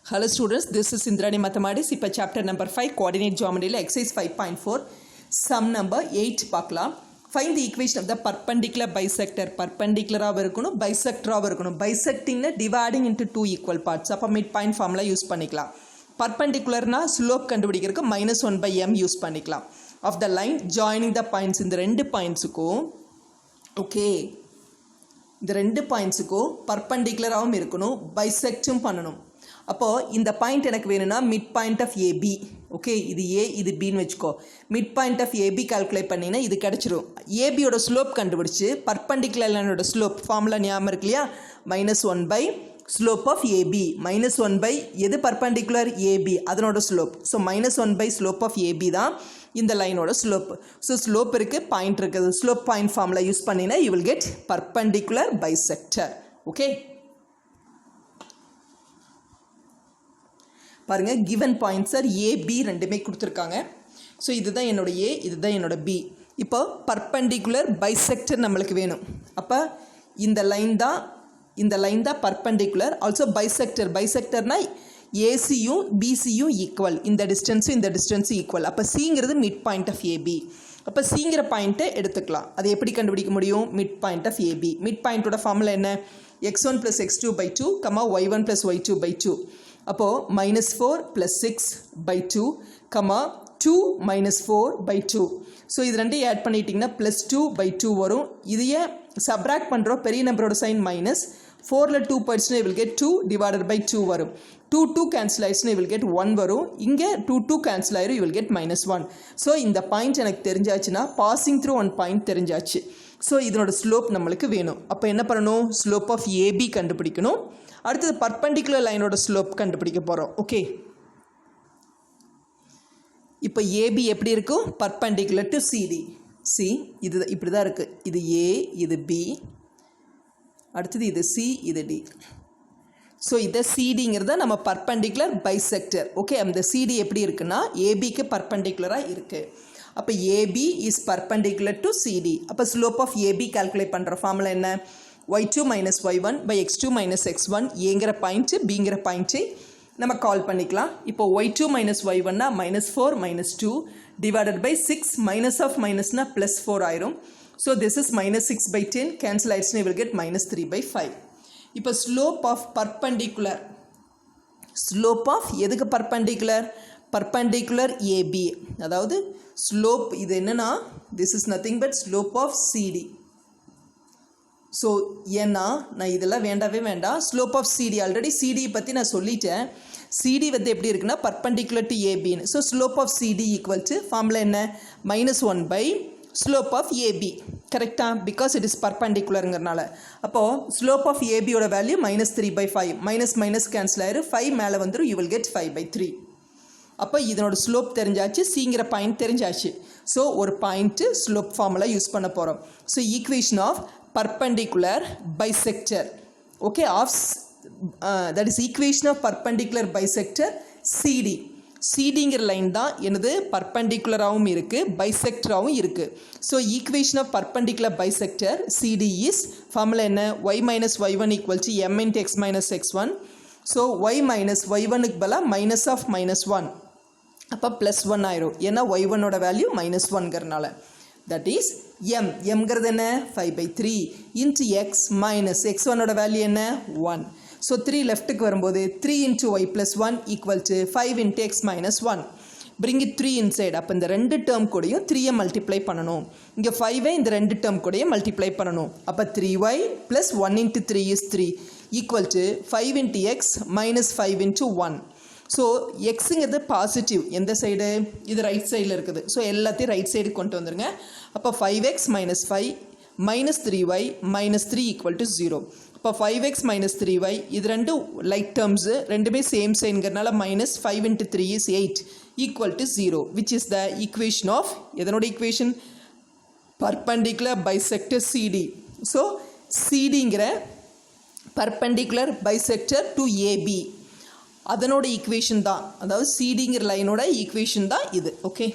Hello students, this is Indrani Mathematics. இப்போ chapter number 5 coordinate geometry exercise 5.4 sum number 8 பார்க்கலாம். Find the equation of the perpendicular bisector. Perpendicular இருக்கணும் bisector இருக்கணும். Bisecting dividing into two equal parts. அப்ப midpoint formula use பண்ணிக்கலாம். Perpendicularனா slope கண்டுபிடிக்கிறதுக்கு -1/m use பண்ணிக்கலாம். Of the line joining the points இந்த ரெண்டு பாயிண்ட்ஸ்க்கும் okay இந்த ரெண்டு பாயிண்ட்ஸ்க்கும் பர்பெண்டிகுலராகவும் இருக்கணும் பைசெக்டும் பண்ணணும். அப்போ இந்த பாயிண்ட் எனக்கு வேணும்னா mid point of AB okay இது ஏ இது பின்னு வச்சுக்கோ. Mid point of AB calculate பண்ணினா இது கிடச்சிரும். ஏபியோட ஸ்லோப் கண்டுபிடிச்சி பர்பெண்டிகுலர் லைனோட ஸ்லோப் ஃபார்முலா ஞாபகம் இருக்கு இல்லையா -1 ஸ்லோப் ஆஃப் ஏபி -1 எது பர்பெண்டிகுலர் ஏபி அதனோட slope. So -1 slope of AB தான் இந்த லைனோட ஸ்லோப். ஸோ ஸ்லோப் இருக்குது பாயிண்ட் இருக்குது. ஸ்லோப் பாயிண்ட் ஃபார்முலா யூஸ் பண்ணினா you will get perpendicular bisector. Okay பாருங்கள் கிவன் பாயிண்ட்ஸ் சார் ஏபி ரெண்டுமே கொடுத்துருக்காங்க. ஸோ இதுதான் என்னோட ஏ இதுதான் என்னோட பி. இப்போ பர்பெண்டிகுலர் பைசெக்டர் நம்மளுக்கு வேணும். அப்போ இந்த லைன் தான் பர்பெண்டிகுலர் ஆல்சோ பைசெக்டர். பைசெக்டர்னா ஏசியும் பிசியும் ஈக்குவல், இந்த டிஸ்டன்ஸும் ஈக்குவல். அப்போ சிங்கிறது மிட் பாயிண்ட் ஆஃப் ஏபி. அப்போ சிங்கிற பாயிண்ட்டை எடுத்துக்கலாம். அது எப்படி கண்டுபிடிக்க முடியும்? Mid point of AB. மிட் பாயிண்ட்டோட ஃபார்முலா என்ன? x1 + x2/2 y1 + y2/2. அப்போது -4 + 6/2 2 - 4/2. ஸோ இது ரெண்டையும் ஆட் பண்ணிட்டிங்கன்னா +2/2 வரும். இதையே சப்ராக்ட் பண்ணுறோம், பெரிய நம்பரோட சைன் மைனஸ் 4ல் 2 போயிடுச்சுன்னா வில் கெட் 2/2 வரும். 2 கேன்சல் ஆயிடுச்சுன்னா வில் கெட் 1 வரும். இங்கே 2 கேன்சல் ஆயிரும், வில் கெட் -1. ஸோ இந்த பாயிண்ட் எனக்கு தெரிஞ்சாச்சுன்னா பாசிங் த்ரூ ஒன் பாயிண்ட் தெரிஞ்சாச்சு. ஸோ இதனோட ஸ்லோப் நம்மளுக்கு வேணும். அப்போ என்ன பண்ணணும்? ஸ்லோப் ஆஃப் ஏபி கண்டுபிடிக்கணும். அடுத்தது பர்பெண்டிகுலர் லைனோட ஸ்லோப் கண்டுபிடிக்க போகிறோம். ஓகே இப்போ ஏபி எப்படி இருக்கும்? Perpendicular to CD. சி இது இப்படி தான் இருக்குது. இது ஏ இது பி, அடுத்தது இது சி இது டி. ஸோ இதை சிடிங்கிறத நம்ம பர்பெண்டிகுலர் பைசெக்டர். ஓகே அந்த சிடி எப்படி இருக்குன்னா ஏபிக்கு பர்பெண்டிகுலராக இருக்குது. அப்போ AB is perpendicular to CD. அப்போ ஸ்லோப் ஆஃப் ஏபி கால்குலேட் பண்ணுற ஃபார்முலா என்ன? y2 - y1 x2 - x1 ஏங்கிற பாயிண்ட்டு பிங்கிற பாயிண்ட்டை நம்ம கால் பண்ணிக்கலாம். இப்போ y2 - y1னா -4 - 2 டிவைடட் பை 6 மைனஸ் ஆஃப் மைனஸ்னா +4 ஆயிரும். ஸோ திஸ் இஸ் -6/10 கேன்சல் ஆயிடுச்சுன்னா வில் கெட் -3/5. இப்போ slope of perpendicular, slope of எதுக்கு பர்பெண்டிகுலர்? Perpendicular AB. அதாவது ஸ்லோப் இது என்னன்னா this is nothing but slope of CD. So ஏன்னா நான் இதெல்லாம் வேண்டாம். ஸ்லோப் ஆஃப் சிடி ஆல்ரெடி சிடியை பற்றி நான் சொல்லிட்டேன். சிடி வந்து எப்படி இருக்குன்னா பர்பெண்டிகுலர் டு ஏபின்னு. So slope of CD equal to formula என்ன? -1 ஸ்லோப் ஆஃப் ஏபி. கரெக்டாக? பிகாஸ் இட் இஸ் பர்பெண்டிகுலருங்கிறனால. அப்போது ஸ்லோப் ஆஃப் ஏபியோட வேல்யூ -3/5. மைனஸ் கேன்சல் ஆயிரும், 5 மேலே வந்துடும், யூ வில் கெட் 5/3. அப்போ இதனோட ஸ்லோப் தெரிஞ்சாச்சு, சிங்கிற பாயிண்ட் தெரிஞ்சாச்சு. ஸோ ஒரு பாயிண்ட்டு ஸ்லோப் ஃபார்முலா யூஸ் பண்ண போகிறோம். So equation of perpendicular bisector. Okay, that is equation of perpendicular bisector CD. CDங்கிற லைன் தான் எனது பர்பெண்டிகுலராகவும் இருக்குது பைசெக்டராகவும் இருக்குது. So equation of perpendicular bisector CD is formula என்ன? y - y1 = m × x - x1. So y - y1க்கு பதிலாக -1 அப்போ +1 ஆயிரும். ஏன்னா y1ஓட வேல்யூ -1ங்கிறனால. தட் இஸ் எம்ங்கிறது என்ன? 5/3 இன்ட்டு எக்ஸ் மைனஸ் x1ஓட வேல்யூ என்ன? 1. ஸோ 3 லெஃப்ட்டுக்கு வரும்போது 3 × y + 1 = 5 × x - 1. bring it 3 inside. அப்போ இந்த ரெண்டு டேர்ம் கூடயும் 3யை மல்டிப்ளை பண்ணணும். இங்கே 5ஐ இந்த ரெண்டு டேர்ம் கூடயும் மல்டிப்ளை பண்ணணும். அப்போ 3y + 1 × 3 is 3 = 5 × x - 5 × 1. ஸோ எக்ஸுங்கிறது பாசிட்டிவ். எந்த சைடு? இது ரைட் சைடில் இருக்குது. ஸோ எல்லாத்தையும் ரைட் சைடு கொண்டு வந்துருங்க. அப்போ 5x - 5 -3y -3 = 0. இப்போ 5x - 3y இது ரெண்டும் லைக் டேர்ம்ஸு, ரெண்டுமே same சைன்கிறனால -5 × 3 is 8 = 0, which is the equation of எதனோட equation? Perpendicular bisector CD. So சிடிங்கிற பர்பெண்டிகுலர் பைசெக்டர் டு ஏபி அதனோட ஈக்குவேஷன் தான், அதாவது சிடிங்கிற லைனோட ஈக்குவேஷன் தான் இது. ஓகே.